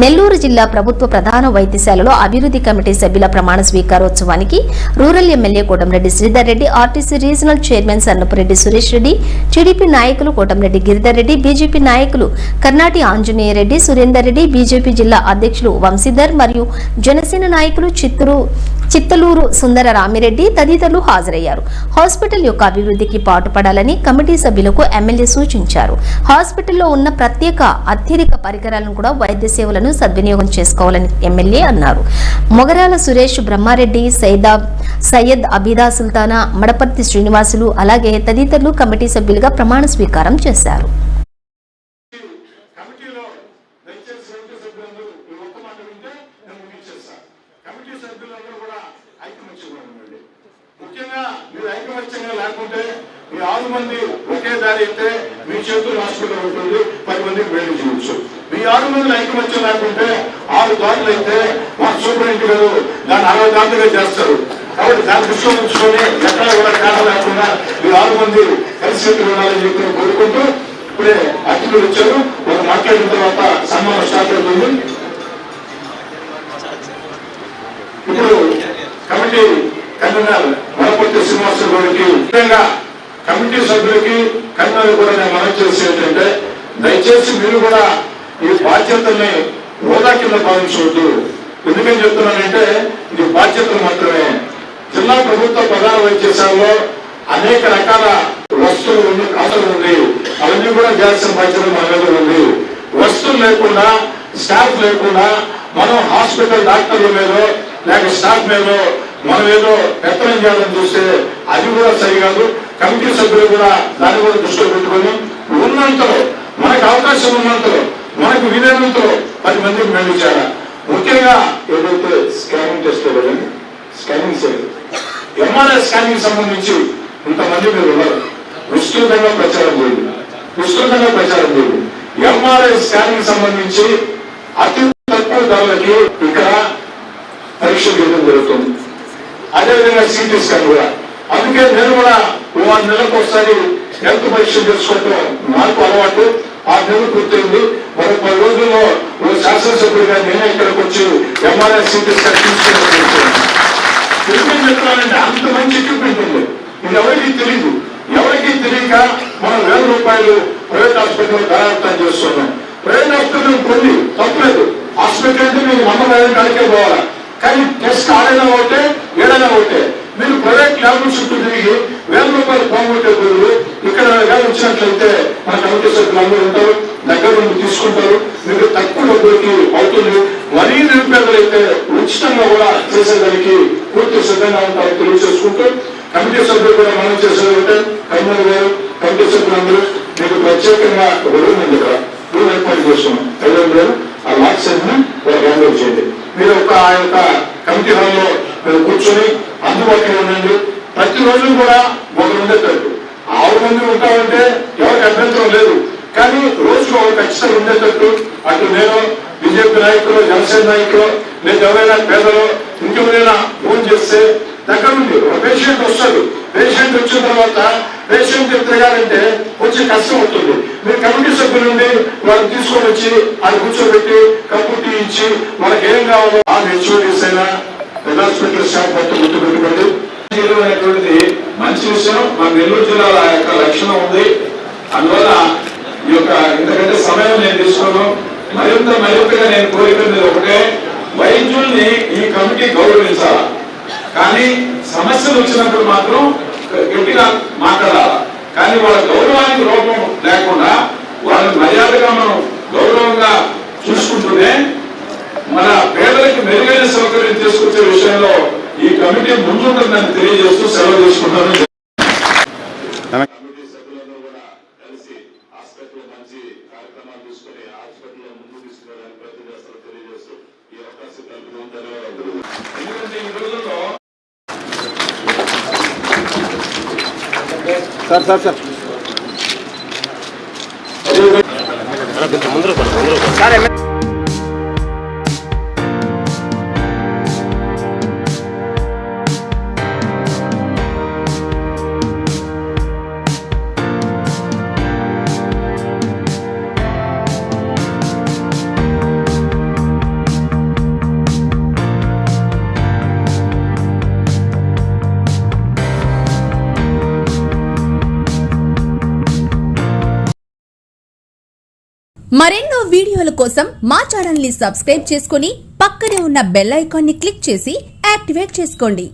నెల్లూరు జిల్లా ప్రభుత్వ ప్రధాన వైద్యశాలలో అభివృద్ధి కమిటీ సభ్యుల ప్రమాణ స్వీకారోత్సవానికి rural MLA Kotamreddy Sridhar Reddy, RTC regional chairman Sannapureddy Suresh Reddy, TDP నాయకులు కోటంరెడ్డి గిరిధర్ రెడ్డి, బీజేపీ నాయకులు కర్నాటి ఆంజనేయ రెడ్డి, సురేందర్ రెడ్డి, బీజేపీ జిల్లా అధ్యక్షులు వంశీధర్ మరియు జనసేన నాయకులు చిత్తలూరు సుందర రామిరెడ్డి తదితరులు హాజరయ్యారు. హాస్పిటల్ యొక్క అభివృద్ధికి పాటుపడాలని కమిటీ సభ్యులకు ఎమ్మెల్యే సూచించారు. హాస్పిటల్లో ఉన్న ప్రత్యేక అత్యధిక పరికరాలను కూడా వైద్య సేవలను సద్వినియోగం చేసుకోవాలని ఎమ్మెల్యే అన్నారు. మొగరాల సురేష్, బ్రహ్మారెడ్డి, సయ్యద్ అబీదా సుల్తానా, మడపర్తి శ్రీనివాసులు అలాగే తదితరులు కమిటీ సభ్యులుగా ప్రమాణ స్వీకారం చేశారు. ముఖ్యంగా మీరు ఐకమత్యంగా లేకుంటే మీ 6 మంది ఒకే దారి అయితే మీ చేతులు హాస్పిటల్ ఉంటుంది, 10 మందికి వెళ్ళి చేయొచ్చు. మీ 6 మంది ఐకమత్యం లేకుంటే 6 దారులు అయితే మా సూపరింటెండెంట్ గారు దాన్ని 60 దారులుగా చేస్తారు. కాబట్టి దాని దృష్టిలో ఉంచుకొని ఎక్కడ కూడా తేడా లేకుండా మీ 6 మంది కలిసి ఉండాలని చెప్పి కోరుకుంటూ ఇప్పుడే అతిథులు వచ్చారు. వాళ్ళు మాట్లాడిన తర్వాత సన్మానం స్టార్ట్ అవుతుంది. ఇప్పుడు కమిటీ కన్వీనర్ మడపర్తి శ్రీనివాసరావు గారికి, ముఖ్యంగా కమిటీ సభ్యులకి కన్వీనర్ కూడా నేను మనం చేసి ఏంటంటే, దయచేసి మీరు కూడా ఈ బాధ్యతల్ని హోదా కింద భావించవద్దు. ఎందుకని చెప్తున్నానంటే ఇది బాధ్యతలు మాత్రమే. జిల్లా ప్రభుత్వ ప్రధాన వైద్యశాలలో అనేక రకాల వస్తువులు ఉంది, ఖాతాలు ఉంది, అవన్నీ కూడా చేయాల్సిన బాధ్యత మన మీద ఉంది. వస్తువులు లేకుండా, స్టాఫ్ లేకుండా మనం హాస్పిటల్ డాక్టర్ల మీద లేక స్టాఫ్ మీద మనం ఏదో పెత్తనం చేయాలని చూస్తే అది కూడా సరికాదు. కమిటీ సభ్యులు కూడా దాన్ని కూడా దృష్టిలో పెట్టుకొని ఉన్నంతలో మనకు అవకాశం ఉన్నంతలో మనకు వీలైనంతలో 10 మందికి మెల్లించారా. ముఖ్యంగా ఏదైతే స్కానింగ్ టెస్ట్ స్కానింగ్ సేవలు ఎంఆర్ఐ స్కానింగ్ సంబంధించి ఇంతమంది మీరు ఉన్నారు. విస్తృతంగా ప్రచారం చేయండి. ఎంఆర్ఐ స్కానింగ్ సంబంధించి అతి తక్కువ ధరలకి ఇక్కడ పరీక్ష చేయడం జరుగుతుంది. అదేవిధంగా సిటీ స్కాన్ కూడా. అందుకే నేను కూడా 6 నెలలకు ఒకసారి హెల్త్ పరీక్ష చేసుకోవడం నాకు అలవాటు. 6 నెలలు పూర్తయింది. మరో 10 రోజుల్లో శాసనసభ్యుడిగా నేనే ఇక్కడికి వచ్చి ఎంఆర్ఐ సిటీ స్కాన్ తీసుకుని చెప్తున్నానంటే అంత మంచి ఎక్విప్మెంట్ ఉంది. ఇది ఎవరికి తెలియక మనం ₹1000 ప్రైవేట్ హాస్పిటల్ ధరార్థం చేస్తున్నాం. ప్రైవేట్ హాస్పిటల్ కొన్ని తప్పలేదు. హాస్పిటల్ అంటే మీకు నమ్మకం కాడికే పోవాలా, కానీ టెస్ట్ ఆడైనా ఒకటే ఏడైనా ఒకటే. మీరు ప్రైవేట్ ల్యాబ్ల చుట్టూ తిరిగి ₹1000 పోగొట్టే బదులు ఇక్కడ వచ్చినట్లయితే మన కమిటీ సభ్యులు అందరూ ఉంటారు, దగ్గర నుండి తీసుకుంటారు, మీకు తక్కువ డబ్బులకి అవుతుంది. మరీ నిరుపేదలైతే ఉచితంగా కూడా చేసేదానికి పూర్తి సిద్ధంగా ఉంటారు తెలియజేసుకుంటూ కమిటీ సభ్యులు కూడా మనం చేసేదంటే కన్వీనర్ గారు, కమిటీ సభ్యులందరూ మీకు ప్రత్యేకంగా రూమ్ ఉంది ఇక్కడ, రూమ్ ఏర్పాటు చేస్తున్నాం. 500 ఆ లాక్స్ అన్ని హ్యాండ్ చేయండి. మీరు ఆ యొక్క కమిటీ హాల్లో మీరు కూర్చొని అందుబాటులో ఉండండి. ప్రతిరోజు కూడా ఒకరు ఉండేటట్టు 6 మంది ఉంటామంటే ఎవరికి అభ్యంతరం లేదు, కానీ రోజుకు ఒక ఖచ్చితంగా ఉండేటట్టు అటు నేను, బీజేపీ నాయకులు, జనసేన నాయకులు, లేదా ఎవరైనా పేదలు ఇంకెవరైనా ఫోన్ చేస్తే దగ్గర ఉంది. ఒక పేషెంట్ వస్తాడు, పేషెంట్ వచ్చిన తర్వాత పేషెంట్ తిరగాలంటే కొంచెం కష్టం అవుతుంది. మీరు కమిటీ సభ్యులు నుండి వాళ్ళని తీసుకొని వచ్చి అది కూర్చోబెట్టి కప్పు టీ ఇచ్చి మనకి ఏం కావాలో ఆ హెచ్ఓడీస్ అయినా హాస్పిటల్ స్టాఫ్ మొత్తం గుర్తుపెట్టుకోండి. అనేటువంటిది మంచి విషయం. మన నెల్లూరు జిల్లాలో ఆ యొక్క లక్షణం ఉంది. అందువల్ల ఈ యొక్క ఇంతకంటే సమయం నేను తీసుకోను. మరింతగా నేను కోరుకునేది ఒకటే, వైద్యుల్ని ఈ కమిటీ గౌరవించాలా, కానీ సమస్యలు వచ్చినప్పుడు మాత్రం గట్టిగా మాట్లాడాలి. కానీ వాళ్ళ గౌరవానికి లోపం లేకుండా వాళ్ళని మర్యాదగా మనం గౌరవంగా చూసుకుంటూనే మన పేదలకు మెరుగైన సౌకర్యం తీసుకొచ్చే విషయంలో ఈ కమిటీ ముందుంటుందని తెలియజేస్తూ సెలవు తీసుకుంటాను. ఎందుకంటే ఈ రోజుల్లో సార్ మరెన్నో వీడియోల కోసం మా ఛానల్ ని సబ్స్క్రైబ్ చేసుకుని పక్కనే ఉన్న బెల్ ఐకాన్ ని క్లిక్ చేసి యాక్టివేట్ చేసుకోండి.